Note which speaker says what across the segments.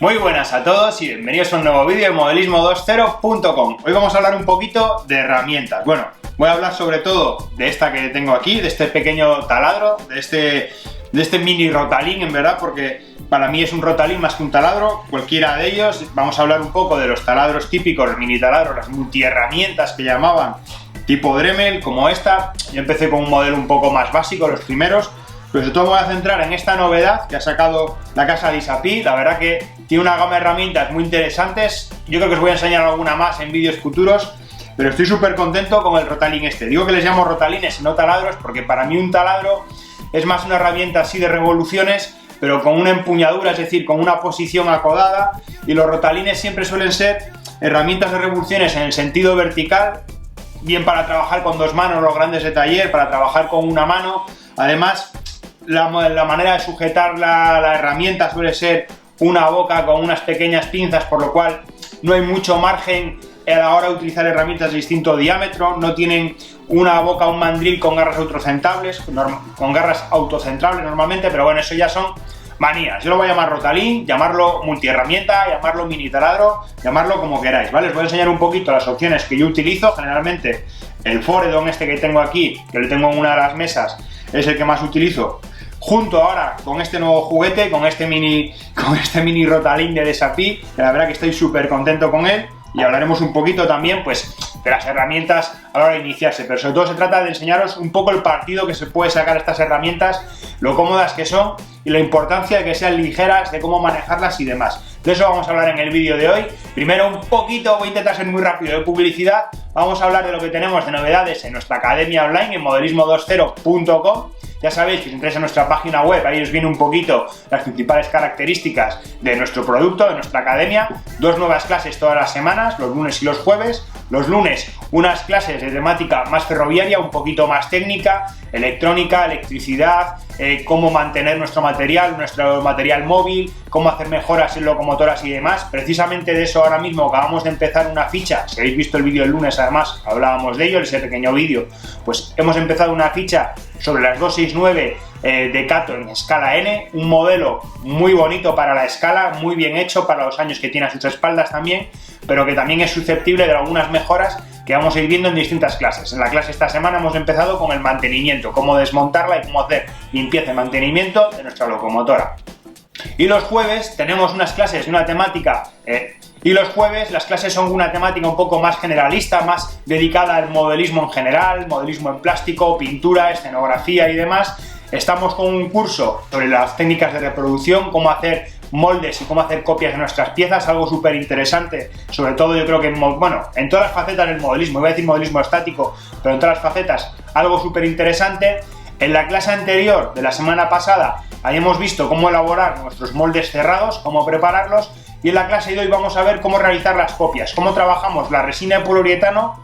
Speaker 1: Muy buenas a todos y bienvenidos a un nuevo vídeo de modelismo20.com. Hoy vamos a hablar un poquito de herramientas. Bueno, voy a hablar sobre todo de esta que tengo aquí, de este pequeño taladro, de este mini rotalín, en verdad, porque para mí es un rotalín más que un taladro, cualquiera de ellos. Vamos a hablar un poco de los taladros típicos, los mini taladros, las multiherramientas que llamaban, tipo Dremel, como esta. Yo empecé con un modelo un poco más básico, los primeros. Pero sobre todo me voy a centrar en esta novedad que ha sacado la casa de Isapy. La verdad que tiene una gama de herramientas muy interesantes. Yo creo que os voy a enseñar alguna más en vídeos futuros, pero estoy súper contento con el rotalín este. Digo que les llamo rotalines y no taladros porque para mí un taladro es más una herramienta así de revoluciones, pero con una empuñadura, es decir, con una posición acodada, y los rotalines siempre suelen ser herramientas de revoluciones en el sentido vertical, bien para trabajar con dos manos, los grandes de taller, para trabajar con una mano. Además, la manera de sujetar la herramienta suele ser una boca con unas pequeñas pinzas, por lo cual no hay mucho margen a la hora de utilizar herramientas de distinto diámetro. No tienen una boca, un mandril con garras autocentrables, normalmente, pero bueno, eso ya son manías. Yo lo voy a llamar rotalín, llamarlo multiherramienta, llamarlo mini taladro, llamarlo como queráis, ¿vale? Os voy a enseñar un poquito las opciones que yo utilizo. Generalmente el Foredom este que tengo aquí, que lo tengo en una de las mesas, es el que más utilizo, junto ahora con este nuevo juguete, con este mini rotalín de Isapy, que la verdad que estoy súper contento con él. Y hablaremos un poquito también, pues, de las herramientas a la hora de iniciarse, pero sobre todo se trata de enseñaros un poco el partido que se puede sacar de estas herramientas, lo cómodas que son y la importancia de que sean ligeras, de cómo manejarlas y demás. De eso vamos a hablar en el vídeo de hoy. Primero un poquito, voy a intentar ser muy rápido, de publicidad. Vamos a hablar de lo que tenemos de novedades en nuestra academia online en modelismo20.com. Ya sabéis que si entráis a nuestra página web, ahí os viene un poquito las principales características de nuestro producto, de nuestra academia. 2 nuevas clases todas las semanas, los lunes y los jueves. Los lunes, unas clases de temática más ferroviaria, un poquito más técnica, electrónica, electricidad, cómo mantener nuestro material móvil, cómo hacer mejoras en locomotoras y demás. Precisamente de eso ahora mismo acabamos de empezar una ficha. Si habéis visto el vídeo el lunes, además, hablábamos de ello, ese pequeño vídeo. Pues hemos empezado una ficha sobre las 269 de Kato en escala N, un modelo muy bonito para la escala, muy bien hecho para los años que tiene a sus espaldas también, pero que también es susceptible de algunas mejoras que vamos a ir viendo en distintas clases. En la clase esta semana hemos empezado con el mantenimiento, cómo desmontarla y cómo hacer limpieza y mantenimiento de nuestra locomotora. Y los jueves tenemos unas clases de una temática las clases son una temática un poco más generalista, más dedicada al modelismo en general, modelismo en plástico, pintura, escenografía y demás. Estamos con un curso sobre las técnicas de reproducción, cómo hacer moldes y cómo hacer copias de nuestras piezas, algo súper interesante, sobre todo yo creo que en todas las facetas del modelismo, iba a decir modelismo estático, pero en todas las facetas, algo súper interesante. En la clase anterior de la semana pasada habíamos visto cómo elaborar nuestros moldes cerrados, cómo prepararlos, y en la clase de hoy vamos a ver cómo realizar las copias, cómo trabajamos la resina de poliuretano,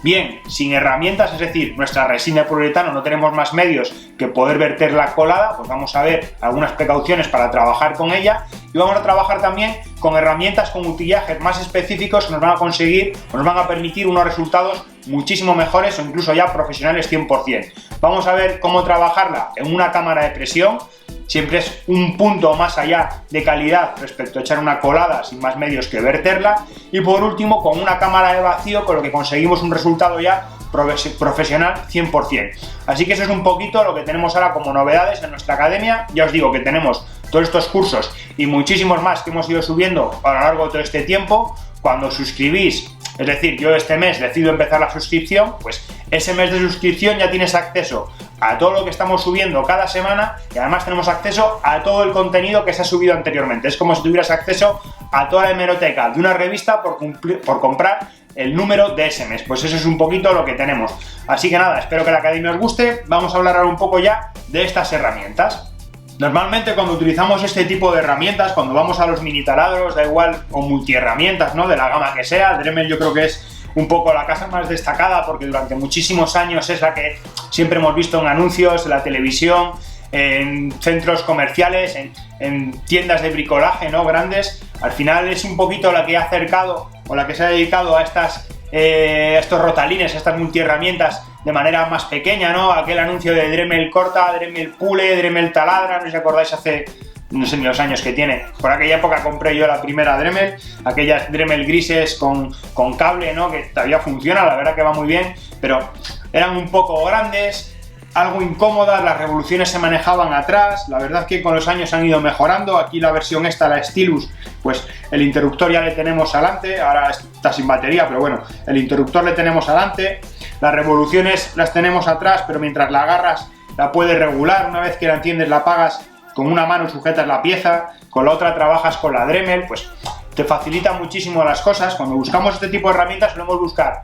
Speaker 1: bien, sin herramientas, es decir, nuestra resina de poliuretano no tenemos más medios que poder verterla colada, pues vamos a ver algunas precauciones para trabajar con ella, y vamos a trabajar también con herramientas con utillajes más específicos que nos van a permitir unos resultados muchísimo mejores o incluso ya profesionales 100%. Vamos a ver cómo trabajarla en una cámara de presión. Siempre es un punto más allá de calidad respecto a echar una colada sin más medios que verterla. Y por último, con una cámara de vacío, con lo que conseguimos un resultado ya profesional 100%. Así que eso es un poquito lo que tenemos ahora como novedades en nuestra academia. Ya os digo que tenemos todos estos cursos y muchísimos más que hemos ido subiendo a lo largo de todo este tiempo. Cuando suscribís, es decir, yo este mes decido empezar la suscripción, pues ese mes de suscripción ya tienes acceso a todo lo que estamos subiendo cada semana y además tenemos acceso a todo el contenido que se ha subido anteriormente. Es como si tuvieras acceso a toda la hemeroteca de una revista por comprar el número de ese mes. Pues eso es un poquito lo que tenemos. Así que nada, espero que la academia os guste. Vamos a hablar ahora un poco ya de estas herramientas. Normalmente cuando utilizamos este tipo de herramientas, cuando vamos a los mini taladros, da igual, o multiherramientas, ¿no?, de la gama que sea, Dremel yo creo que es un poco la casa más destacada porque durante muchísimos años es la que siempre hemos visto en anuncios, en la televisión, en centros comerciales, en tiendas de bricolaje, ¿no?, grandes. Al final es un poquito la que ha acercado o la que se ha dedicado a estos rotalines, a estas multiherramientas de manera más pequeña, ¿no? Aquel anuncio de Dremel corta, Dremel pule, Dremel taladra, no sé si acordáis hace no sé ni los años que tiene. Por aquella época compré yo la primera Dremel, aquellas Dremel grises con cable, ¿no? Que todavía funciona, la verdad que va muy bien, pero eran un poco grandes, algo incómodas, las revoluciones se manejaban atrás. La verdad que con los años han ido mejorando. Aquí la versión esta, la Stylus, pues el interruptor ya le tenemos adelante, ahora está sin batería, pero bueno, el interruptor le tenemos adelante, las revoluciones las tenemos atrás, pero mientras la agarras la puedes regular. Una vez que la enciendes la apagas, con una mano sujetas la pieza, con la otra trabajas con la Dremel, pues te facilita muchísimo las cosas. Cuando buscamos este tipo de herramientas solemos buscar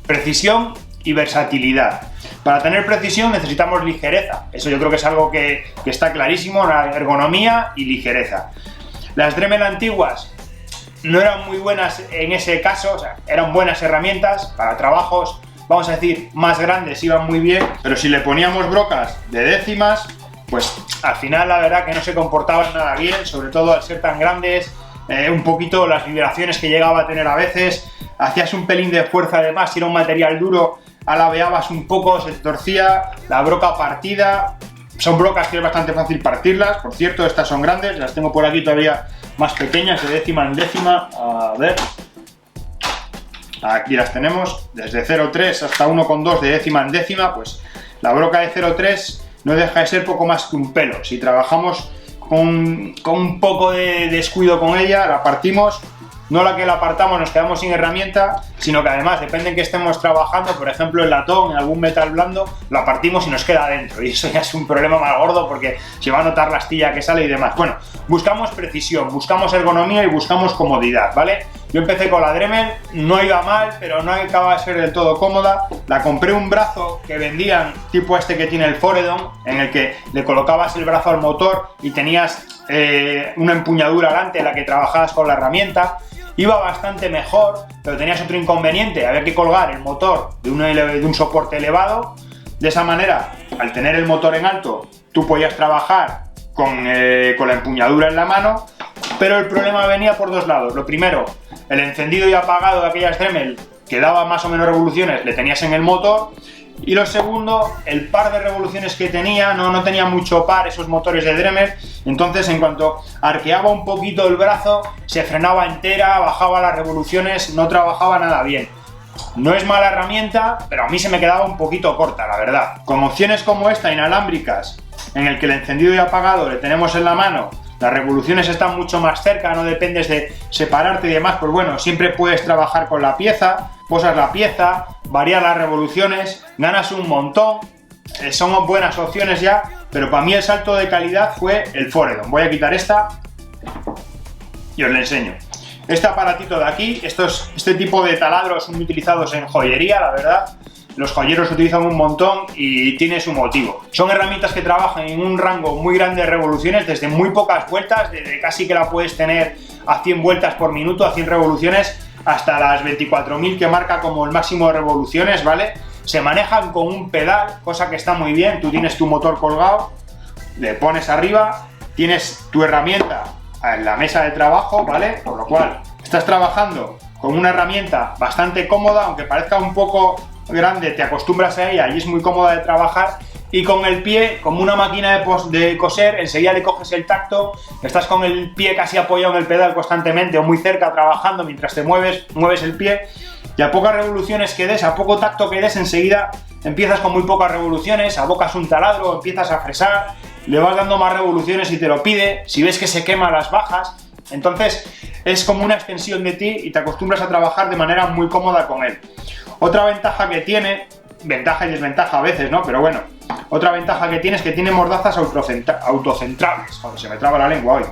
Speaker 1: precisión y versatilidad. Para tener precisión necesitamos ligereza, eso yo creo que es algo que está clarísimo, la ergonomía y ligereza. Las Dremel antiguas no eran muy buenas en ese caso, o sea, eran buenas herramientas para trabajos, vamos a decir, más grandes, iban muy bien, pero si le poníamos brocas de décimas, pues al final la verdad que no se comportaban nada bien, sobre todo al ser tan grandes, un poquito las vibraciones que llegaba a tener a veces, hacías un pelín de fuerza además, si era un material duro, alabeabas un poco, se torcía, la broca partida. Son brocas que es bastante fácil partirlas, por cierto, estas son grandes, las tengo por aquí todavía más pequeñas, de décima en décima, a ver, aquí las tenemos, desde 0,3 hasta 1,2 de décima en décima, pues la broca de 0,3 no deja de ser poco más que un pelo. Si trabajamos con un poco de descuido con ella, la partimos. No la que la apartamos, nos quedamos sin herramienta, sino que además, depende en que estemos trabajando, por ejemplo en latón, en algún metal blando, la partimos y nos queda adentro, y eso ya es un problema más gordo porque se va a notar la astilla que sale y demás. Bueno, buscamos precisión, buscamos ergonomía y buscamos comodidad, ¿vale? Yo empecé con la Dremel, no iba mal, pero no acaba de ser del todo cómoda. La compré un brazo que vendían, tipo este que tiene el Foredom, en el que le colocabas el brazo al motor y tenías una empuñadura delante en la que trabajabas con la herramienta. Iba bastante mejor, pero tenías otro inconveniente, había que colgar el motor de un soporte elevado. De esa manera, al tener el motor en alto, tú podías trabajar con la empuñadura en la mano, pero el problema venía por dos lados. Lo primero, el encendido y apagado de aquellas Dremel, que daba más o menos revoluciones, le tenías en el motor. Y lo segundo, el par de revoluciones que tenía, no tenía mucho par esos motores de Dremel, entonces en cuanto arqueaba un poquito el brazo, se frenaba entera, bajaba las revoluciones, no trabajaba nada bien. No es mala herramienta, pero a mí se me quedaba un poquito corta, la verdad. Con opciones como esta, inalámbricas, en el que el encendido y apagado le tenemos en la mano, las revoluciones están mucho más cerca, no dependes de separarte y demás, pues bueno, siempre puedes trabajar con la pieza, posas la pieza, variar las revoluciones, ganas un montón, son buenas opciones ya, pero para mí el salto de calidad fue el Foredom. Voy a quitar esta y os lo enseño. Este aparatito de aquí, este tipo de taladros son utilizados en joyería, la verdad. Los joyeros utilizan un montón y tiene su motivo. Son herramientas que trabajan en un rango muy grande de revoluciones, desde muy pocas vueltas, desde casi que la puedes tener a 100 vueltas por minuto, a 100 revoluciones, hasta las 24.000 que marca como el máximo de revoluciones, ¿vale? Se manejan con un pedal, cosa que está muy bien. Tú tienes tu motor colgado, le pones arriba, tienes tu herramienta en la mesa de trabajo, ¿vale? Por lo cual estás trabajando con una herramienta bastante cómoda, aunque parezca un poco grande, te acostumbras a ella y es muy cómoda de trabajar. Y con el pie, como una máquina de coser, enseguida le coges el tacto, estás con el pie casi apoyado en el pedal constantemente o muy cerca trabajando mientras te mueves el pie, y a pocas revoluciones que des, a poco tacto que des, enseguida empiezas con muy pocas revoluciones, abocas un taladro, empiezas a fresar, le vas dando más revoluciones y te lo pide. Si ves que se quema, las bajas. Entonces es como una extensión de ti y te acostumbras a trabajar de manera muy cómoda con él. Otra ventaja que tiene, ventaja y desventaja a veces, ¿no? Pero bueno, otra ventaja que tiene es que tiene mordazas autocentrables. Joder, se me traba la lengua hoy.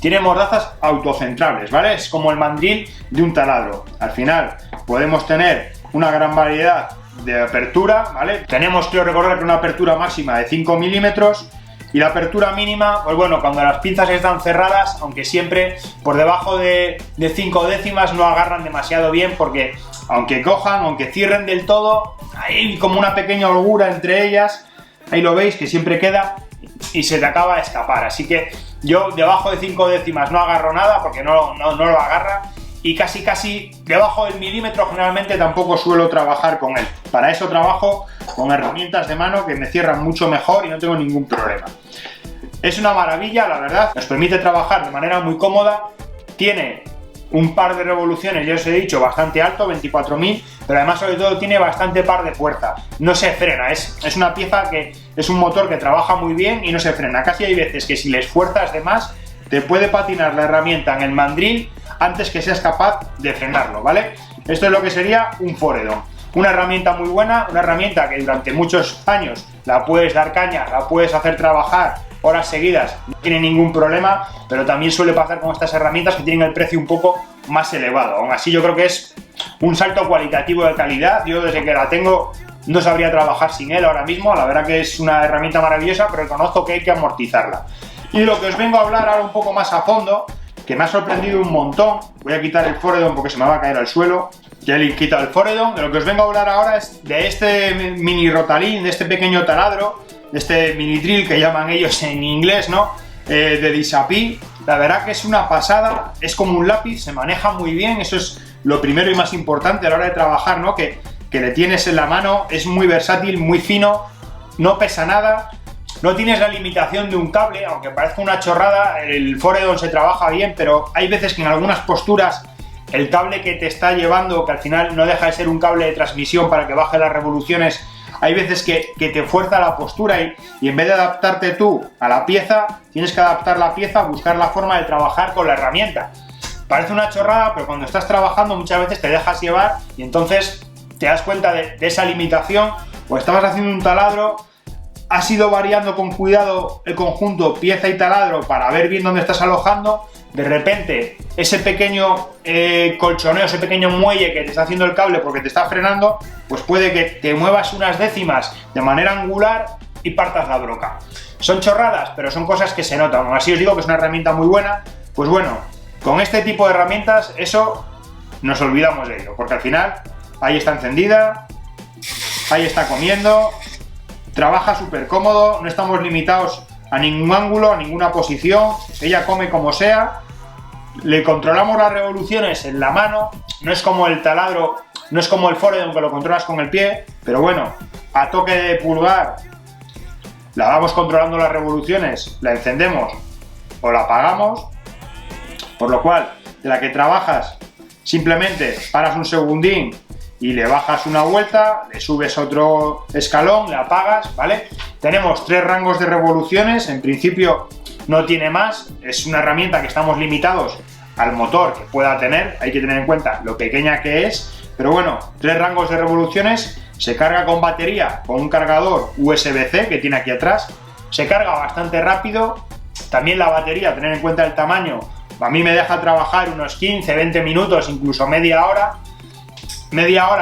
Speaker 1: Tiene mordazas autocentrables, ¿vale? Es como el mandril de un taladro. Al final podemos tener una gran variedad de apertura, ¿vale? Tenemos, creo recordar, que una apertura máxima de 5 milímetros y la apertura mínima, pues bueno, cuando las pinzas están cerradas, aunque siempre por debajo de 5 décimas no agarran demasiado bien, porque aunque cojan, aunque cierren del todo, hay como una pequeña holgura entre ellas, ahí lo veis que siempre queda y se te acaba de escapar. Así que yo debajo de 5 décimas no agarro nada porque no lo agarra, y casi debajo del milímetro generalmente tampoco suelo trabajar con él. Para eso trabajo con herramientas de mano que me cierran mucho mejor y no tengo ningún problema. Es una maravilla, la verdad, nos permite trabajar de manera muy cómoda, tiene un par de revoluciones, ya os he dicho, bastante alto, 24.000, pero además sobre todo tiene bastante par de fuerza, no se frena, es una pieza que es un motor que trabaja muy bien y no se frena. Casi hay veces que si le esfuerzas de más, te puede patinar la herramienta en el mandril antes que seas capaz de frenarlo, ¿vale? Esto es lo que sería un Foredom. Una herramienta muy buena, una herramienta que durante muchos años la puedes dar caña, la puedes hacer trabajar horas seguidas, no tiene ningún problema, pero también suele pasar con estas herramientas que tienen el precio un poco más elevado. Aún así yo creo que es un salto cualitativo de calidad. Yo desde que la tengo no sabría trabajar sin él ahora mismo, la verdad que es una herramienta maravillosa, pero reconozco que hay que amortizarla. Y lo que os vengo a hablar ahora un poco más a fondo, que me ha sorprendido un montón, voy a quitar el Foredom porque se me va a caer al suelo. Ya le he quitado el Foredom. De lo que os vengo a hablar ahora es de este mini Rotalin, de este pequeño taladro, de este mini drill que llaman ellos en inglés, ¿no? De Disappi. La verdad que es una pasada, es como un lápiz, se maneja muy bien, eso es lo primero y más importante a la hora de trabajar, ¿no? Que le tienes en la mano, es muy versátil, muy fino, no pesa nada, no tienes la limitación de un cable, aunque parezca una chorrada, el Foredom se trabaja bien, pero hay veces que en algunas posturas el cable que te está llevando, que al final no deja de ser un cable de transmisión para que baje las revoluciones, hay veces que te fuerza la postura y en vez de adaptarte tú a la pieza, tienes que adaptar la pieza, buscar la forma de trabajar con la herramienta. Parece una chorrada, pero cuando estás trabajando muchas veces te dejas llevar y entonces te das cuenta de esa limitación, o estabas haciendo un taladro, has ido variando con cuidado el conjunto pieza y taladro para ver bien dónde estás alojando. De repente, ese pequeño colchoneo, ese pequeño muelle que te está haciendo el cable porque te está frenando, pues puede que te muevas unas décimas de manera angular y partas la broca. Son chorradas, pero son cosas que se notan. Aún así os digo que es una herramienta muy buena. Pues bueno, con este tipo de herramientas, eso nos olvidamos de ello, porque al final, ahí está encendida, ahí está comiendo, trabaja súper cómodo, no estamos limitados a ningún ángulo, a ninguna posición, ella come como sea, le controlamos las revoluciones en la mano, no es como el taladro, no es como el Foredom que lo controlas con el pie, pero bueno, a toque de pulgar la vamos controlando las revoluciones, la encendemos o la apagamos, por lo cual de la que trabajas simplemente paras un segundín y le bajas una vuelta, le subes otro escalón, le apagas, ¿vale? Tenemos 3 rangos de revoluciones, en principio no tiene más, es una herramienta que estamos limitados al motor que pueda tener, hay que tener en cuenta lo pequeña que es, pero bueno, 3 rangos de revoluciones, se carga con batería, con un cargador USB-C que tiene aquí atrás, se carga bastante rápido, también la batería, tener en cuenta el tamaño, a mí me deja trabajar unos 15, 20 minutos, incluso media hora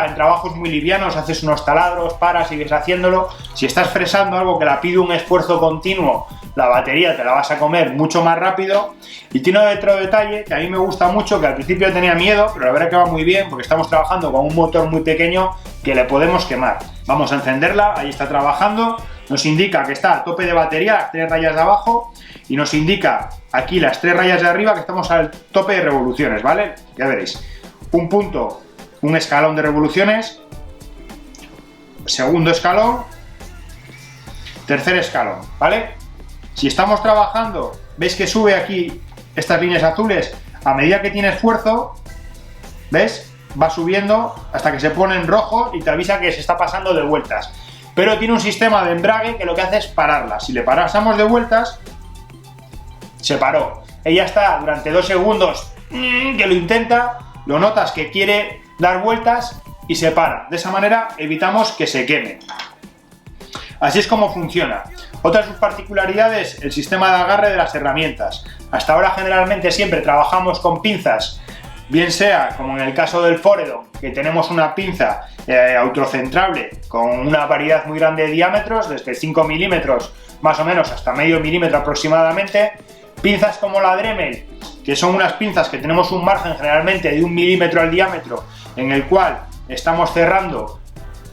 Speaker 1: en trabajos muy livianos, haces unos taladros, paras, sigues haciéndolo. Si estás fresando algo que la pide un esfuerzo continuo, la batería te la vas a comer mucho más rápido. Y tiene otro detalle que a mí me gusta mucho, que al principio tenía miedo, pero la verdad que va muy bien porque estamos trabajando con un motor muy pequeño que le podemos quemar. Vamos a encenderla, ahí está trabajando, nos indica que está a tope de batería, las 3 rayas de abajo, y nos indica aquí las 3 rayas de arriba que estamos al tope de revoluciones, ¿vale? Ya veréis, un punto, un escalón de revoluciones, segundo escalón, tercer escalón, ¿vale? Si estamos trabajando, veis que sube aquí estas líneas azules, a medida que tiene esfuerzo, ¿ves? Va subiendo hasta que se pone en rojo y te avisa que se está pasando de vueltas. Pero tiene un sistema de embrague que lo que hace es pararla. Si le parásemos de vueltas, se paró. Ella está durante 2 segundos que lo intenta, lo notas que quiere dar vueltas y se para. De esa manera evitamos que se queme. Así es como funciona. Otra de sus particularidades, el sistema de agarre de las herramientas. Hasta ahora generalmente siempre trabajamos con pinzas, bien sea como en el caso del Foredom, que tenemos una pinza autocentrable con una variedad muy grande de diámetros, desde 5 milímetros más o menos hasta medio milímetro aproximadamente. Pinzas como la Dremel, que son unas pinzas que tenemos un margen generalmente de 1 milímetro al diámetro, en el cual estamos cerrando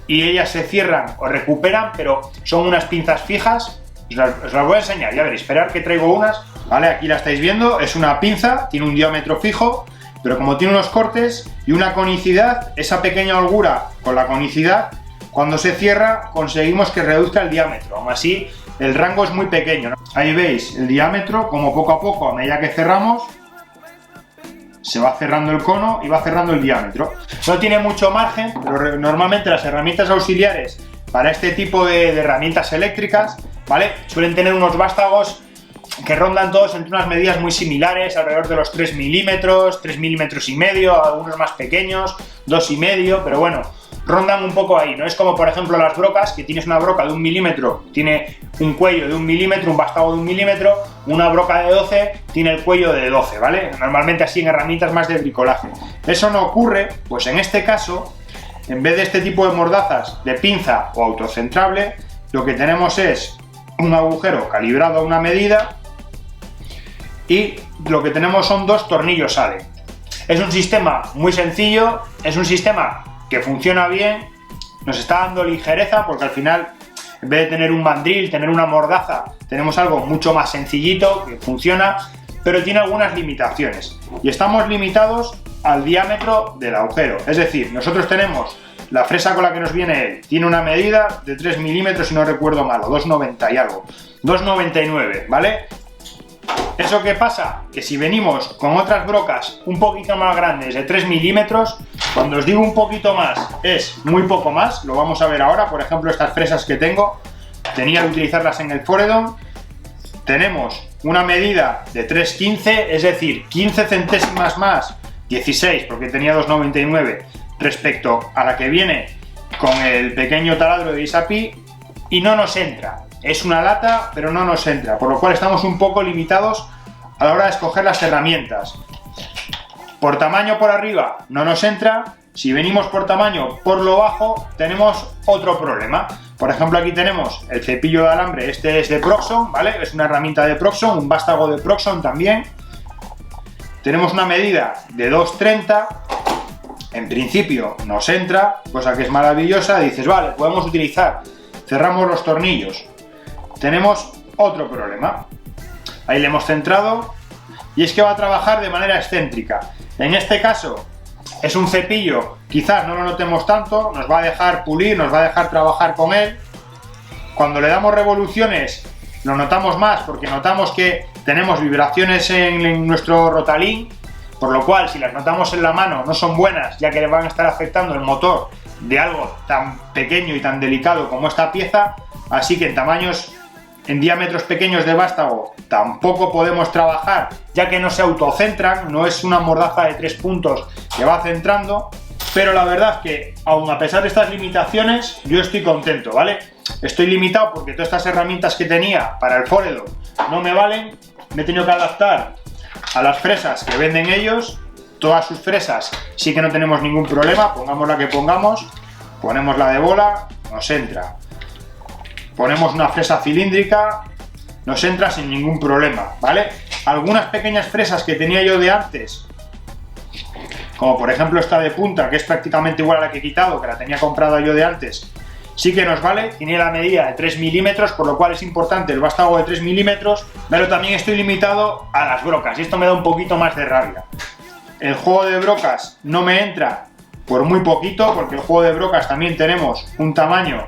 Speaker 1: y ellas se cierran o recuperan, pero son unas pinzas fijas. Os las voy a enseñar, ya veréis, esperar que traigo unas, ¿vale? Aquí la estáis viendo, es una pinza, tiene un diámetro fijo, pero como tiene unos cortes y una conicidad, esa pequeña holgura con la conicidad cuando se cierra conseguimos que reduzca el diámetro. Aún así, el rango es muy pequeño, ¿no? Ahí veis el diámetro, como poco a poco, a medida que cerramos, se va cerrando el cono y va cerrando el diámetro. No tiene mucho margen, pero normalmente las herramientas auxiliares para este tipo de herramientas eléctricas, ¿vale?, suelen tener unos vástagos que rondan todos entre unas medidas muy similares, alrededor de los 3 milímetros, 3 milímetros y medio, algunos más pequeños, 2,5, pero bueno, rondan un poco ahí, ¿no? Es como, por ejemplo, las brocas, que tienes una broca de 1 milímetro, tiene un cuello de 1 milímetro, un vástago de 1 milímetro, una broca de 12 tiene el cuello de 12, ¿vale? Normalmente así en herramientas más de bricolaje. Eso no ocurre, pues en este caso, en vez de este tipo de mordazas de pinza o autocentrable, lo que tenemos es un agujero calibrado a una medida y lo que tenemos son 2 tornillos Allen. Es un sistema muy sencillo, es un sistema que funciona bien, nos está dando ligereza porque al final, en vez de tener un mandril, tener una mordaza, tenemos algo mucho más sencillito que funciona, pero tiene algunas limitaciones y estamos limitados al diámetro del agujero. Es decir, nosotros tenemos la fresa con la que nos viene él, tiene una medida de 3 milímetros si no recuerdo mal, o 2,90 y algo, 2,99, ¿vale? ¿Eso qué pasa? Que si venimos con otras brocas un poquito más grandes de 3 milímetros, cuando os digo un poquito más, es muy poco más, lo vamos a ver ahora. Por ejemplo, estas fresas que tenía que utilizarlas en el Foredom, tenemos una medida de 3,15, es decir, 15 centésimas más, 16, porque tenía 2,99, respecto a la que viene con el pequeño taladro de Isapi, y no nos entra. Es una lata, pero no nos entra, por lo cual estamos un poco limitados a la hora de escoger las herramientas. Por tamaño por arriba no nos entra, si venimos por tamaño por lo bajo tenemos otro problema. Por ejemplo, aquí tenemos el cepillo de alambre, este es de Proxxon, ¿vale? Es una herramienta de Proxxon, un vástago de Proxxon también. Tenemos una medida de 2,30, en principio nos entra, cosa que es maravillosa, dices, vale, podemos utilizar, cerramos los tornillos. Tenemos otro problema, ahí le hemos centrado y es que va a trabajar de manera excéntrica. En este caso es un cepillo, quizás no lo notemos tanto, nos va a dejar pulir, nos va a dejar trabajar con él. Cuando le damos revoluciones lo notamos más porque notamos que tenemos vibraciones en nuestro rotalín, por lo cual si las notamos en la mano no son buenas, ya que le van a estar afectando el motor de algo tan pequeño y tan delicado como esta pieza, así que en diámetros pequeños de vástago tampoco podemos trabajar, ya que no se autocentran, no es una mordaza de 3 puntos que va centrando, pero la verdad es que, aun a pesar de estas limitaciones, yo estoy contento, ¿vale? Estoy limitado porque todas estas herramientas que tenía para el Foredom no me valen, me he tenido que adaptar a las fresas que venden ellos. Todas sus fresas sí que no tenemos ningún problema, pongamos la que pongamos, ponemos la de bola, nos entra. Ponemos una fresa cilíndrica, nos entra sin ningún problema, ¿vale? Algunas pequeñas fresas que tenía yo de antes, como por ejemplo esta de punta, que es prácticamente igual a la que he quitado, que la tenía comprada yo de antes, sí que nos vale, tiene la medida de 3 milímetros, por lo cual es importante el vástago de 3 milímetros, pero también estoy limitado a las brocas y esto me da un poquito más de rabia. El juego de brocas no me entra por muy poquito, porque el juego de brocas también tenemos un tamaño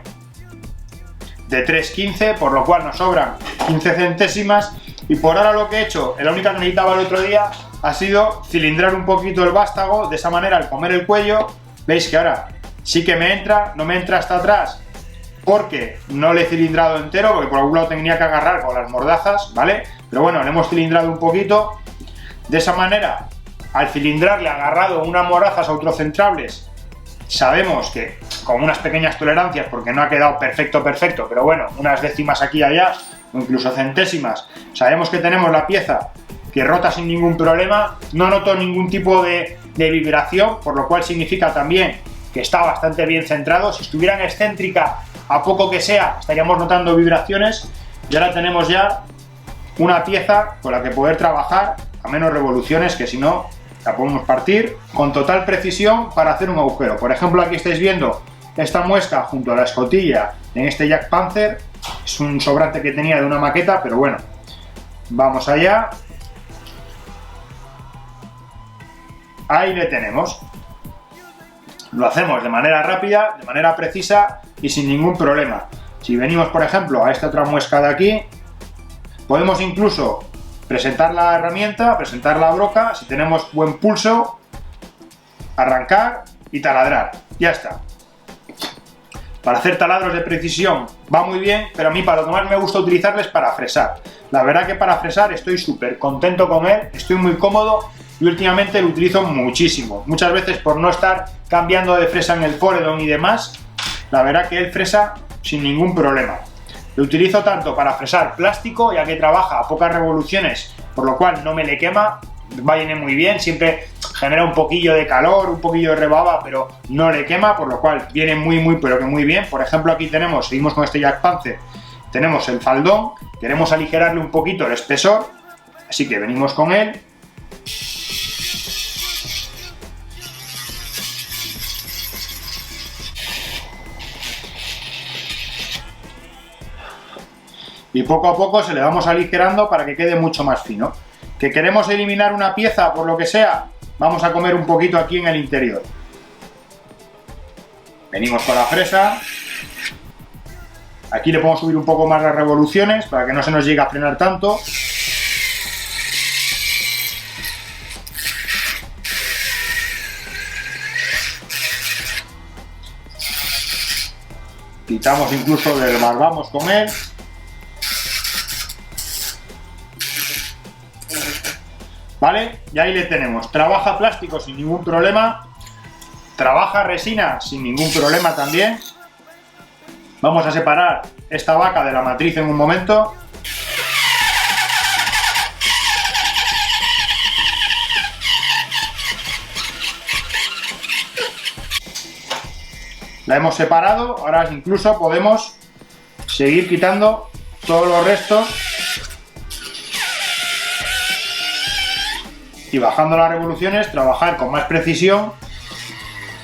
Speaker 1: de 3,15, por lo cual nos sobran 15 centésimas y por ahora lo que he hecho, la única que necesitaba el otro día, ha sido cilindrar un poquito el vástago, de esa manera al comer el cuello, veis que ahora sí que me entra, no me entra hasta atrás porque no le he cilindrado entero, porque por algún lado tenía que agarrar con las mordazas, ¿vale? Pero bueno, le hemos cilindrado un poquito, de esa manera, al cilindrarle agarrado unas mordazas autocentrables, sabemos que con unas pequeñas tolerancias, porque no ha quedado perfecto, pero bueno, unas décimas aquí y allá, o incluso centésimas, sabemos que tenemos la pieza que rota sin ningún problema, no noto ningún tipo de vibración, por lo cual significa también que está bastante bien centrado. Si estuviera en excéntrica, a poco que sea, estaríamos notando vibraciones, y ahora tenemos ya una pieza con la que poder trabajar a menos revoluciones, que si no la podemos partir con total precisión para hacer un agujero. Por ejemplo, aquí estáis viendo esta muesca junto a la escotilla en este Jack Panzer, es un sobrante que tenía de una maqueta, pero bueno, vamos allá. Ahí le tenemos. lo hacemos de manera rápida, de manera precisa y sin ningún problema. Si venimos, por ejemplo, a esta otra muesca de aquí, podemos incluso presentar la herramienta, presentar la broca, si tenemos buen pulso, arrancar y taladrar. Ya está. Para hacer taladros de precisión va muy bien, pero a mí para lo que más me gusta utilizarles es para fresar. La verdad que para fresar estoy súper contento con él, estoy muy cómodo y últimamente lo utilizo muchísimo. Muchas veces por no estar cambiando de fresa en el Foredom y demás, la verdad que él fresa sin ningún problema. Lo utilizo tanto para fresar plástico, ya que trabaja a pocas revoluciones, por lo cual no me le quema, va y viene muy bien, siempre genera un poquillo de calor, un poquillo de rebaba, pero no le quema, por lo cual viene muy, pero que muy bien. Por ejemplo, aquí seguimos con este Jack Panzer, tenemos el faldón, queremos aligerarle un poquito el espesor, así que venimos con él. Y poco a poco se le vamos aligerando para que quede mucho más fino. ¿Que queremos eliminar una pieza por lo que sea? Vamos a comer un poquito aquí en el interior. Venimos con la fresa. Aquí le podemos subir un poco más las revoluciones para que no se nos llegue a frenar tanto. Quitamos incluso, desbarbamos con él. ¿Vale? Y ahí le tenemos. Trabaja plástico sin ningún problema. Trabaja resina sin ningún problema también. Vamos a separar esta vaca de la matriz en un momento. La hemos separado. Ahora incluso podemos seguir quitando todos los restos. Y bajando las revoluciones, trabajar con más precisión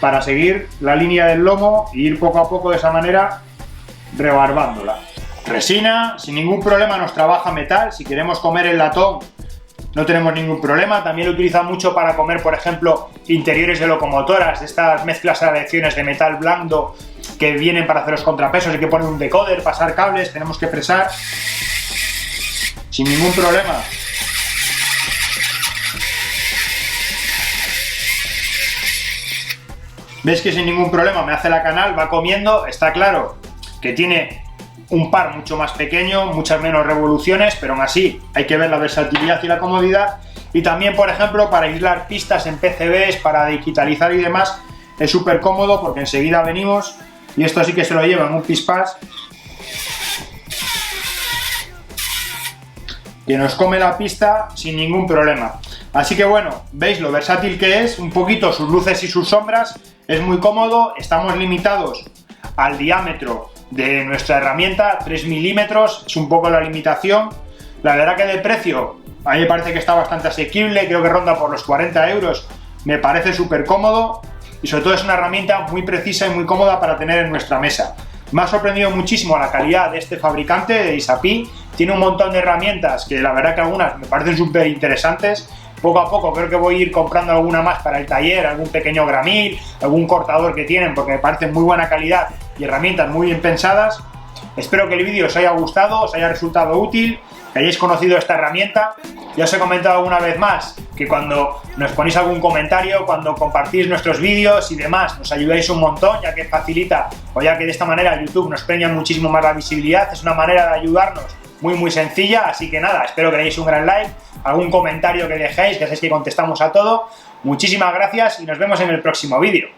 Speaker 1: para seguir la línea del lomo e ir poco a poco de esa manera rebarbándola. Resina, sin ningún problema nos trabaja metal. Si queremos comer el latón, no tenemos ningún problema. También lo utiliza mucho para comer, por ejemplo, interiores de locomotoras, de estas mezclas a lecciones de metal blando que vienen para hacer los contrapesos. Hay que poner un decoder, pasar cables, tenemos que fresar sin ningún problema. ¿Veis que sin ningún problema me hace la canal? Va comiendo, está claro que tiene un par mucho más pequeño, muchas menos revoluciones, pero aún así hay que ver la versatilidad y la comodidad. Y también, por ejemplo, para aislar pistas en PCBs, para digitalizar y demás, es súper cómodo porque enseguida venimos y esto sí que se lo lleva en un pispás que nos come la pista sin ningún problema. Así que bueno, veis lo versátil que es, un poquito sus luces y sus sombras, es muy cómodo, estamos limitados al diámetro de nuestra herramienta, 3 milímetros, es un poco la limitación. La verdad que de precio, a mí me parece que está bastante asequible, creo que ronda por los 40 euros, me parece súper cómodo y sobre todo es una herramienta muy precisa y muy cómoda para tener en nuestra mesa. Me ha sorprendido muchísimo la calidad de este fabricante, de Isapy. Tiene un montón de herramientas que la verdad que algunas me parecen súper interesantes. Poco a poco creo que voy a ir comprando alguna más para el taller, algún pequeño gramil, algún cortador que tienen, porque me parecen muy buena calidad y herramientas muy bien pensadas. Espero que el vídeo os haya gustado, os haya resultado útil, que hayáis conocido esta herramienta. Ya os he comentado alguna vez más que cuando nos ponéis algún comentario, cuando compartís nuestros vídeos y demás, nos ayudáis un montón, ya que facilita, o ya que de esta manera YouTube nos premia muchísimo más la visibilidad. Es una manera de ayudarnos muy sencilla, así que nada, espero que deis un gran like, algún comentario que dejéis, que sabéis que contestamos a todo. Muchísimas gracias y nos vemos en el próximo vídeo.